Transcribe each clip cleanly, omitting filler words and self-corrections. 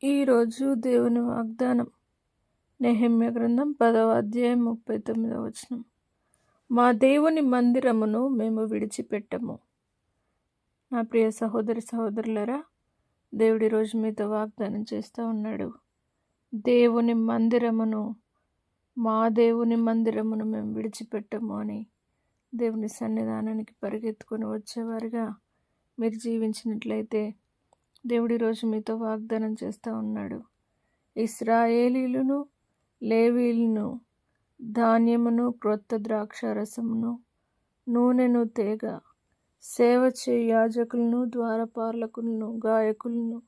ఈరోజు దేవుని వాగ్దానం నెహెమ్యా గ్రంథం 10వ అధ్యాయం 39వ వచనం. మా దేవుని మందిరమును మేము విడిచిపెట్టము. నా ప్రియ సహోదరి సహోదరులరా, దేవుడి రోజు మీతో వాగ్దానం చేస్తూ ఉన్నాడు. దేవుని మందిరమును, మా దేవుని మందిరమును మేము విడిచిపెట్టము అని దేవుని సన్నిధానానికి పరిగెత్తుకొని వచ్చేవారుగా మీరు జీవించినట్లయితే దేవుడి రోజు మీతో వాగ్దానం చేస్తూ ఉన్నాడు. ఇశ్రాయేలీయులను, లేవీయులను ధాన్యమును, క్రొత్త ద్రాక్షారసమును, నూనెను తేగ, సేవ చేయు యాజకులను, ద్వారపాలకులను, గాయకులను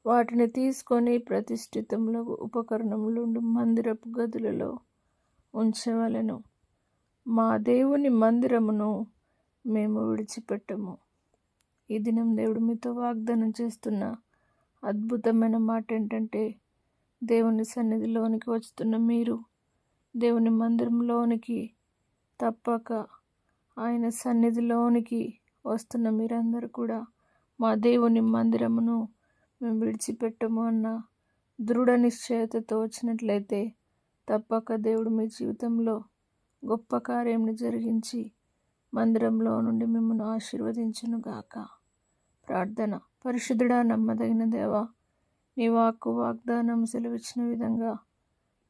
వాటిని తీసుకొని ప్రతిష్ఠితములకు ఉపకరణములుండు మందిరపు గదులలో ఉంచవలెను. మా దేవుని మందిరమును మేము విడిచిపెట్టము. ఈ దినం దేవుడు మీతో వాగ్దానం చేస్తున్న అద్భుతమైన మాట ఏంటంటే, దేవుని సన్నిధిలోనికి వస్తున్న మీరు, దేవుని మందిరంలోనికి తప్పక ఆయన సన్నిధిలోనికి వస్తున్న మీరందరూ కూడా మా దేవుని మందిరమును మేము విడిచిపెట్టము అన్న దృఢ నిశ్చయతతో వచ్చినట్లయితే తప్పక దేవుడు మీ జీవితంలో గొప్ప కార్యంని జరిగించి మందిరంలో నుండి మిమ్మల్ని ఆశీర్వదించునుగాక. ప్రార్థన. పరిశుద్ధుడా, నమ్మదగిన దేవా, నీ వాగ్దానం సెలవిచ్చిన విధంగా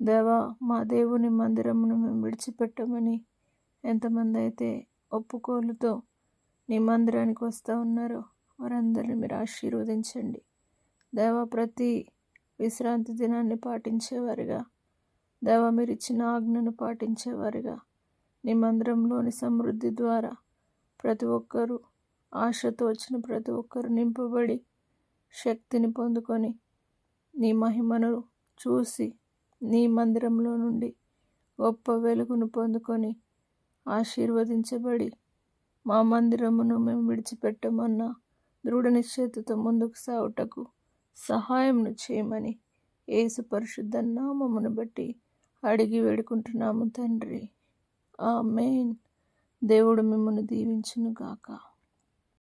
దేవా, మా దేవుని మందిరమును మేము విడిచిపెట్టమని ఎంతమంది అయితే ఒప్పుకోలుతో నీ మందిరానికి వస్తూ ఉన్నారో వారందరిని మీరు ఆశీర్వదించండి. దేవా, ప్రతి విశ్రాంతి దినాన్ని పాటించేవారుగా, దేవా మీరు ఇచ్చిన ఆజ్ఞను పాటించేవారుగా, నీ మందిరంలోని సమృద్ధి ద్వారా ప్రతి ఒక్కరూ, ఆశతో వచ్చిన ప్రతి ఒక్కరు నింపబడి శక్తిని పొందుకొని నీ మహిమను చూసి నీ మందిరంలో నుండి గొప్ప వెలుగును పొందుకొని ఆశీర్వదించబడి మా మందిరమును మేము విడిచిపెట్టమన్న దృఢ నిశ్చయతతో ముందుకు సాగుటకు సహాయంను చేయమని యేసు పరిశుద్ధ నామమును బట్టి అడిగి వేడుకుంటున్నాము తండ్రి. ఆమేన్. దేవుడు మిమ్మల్ని దీవించును గాక.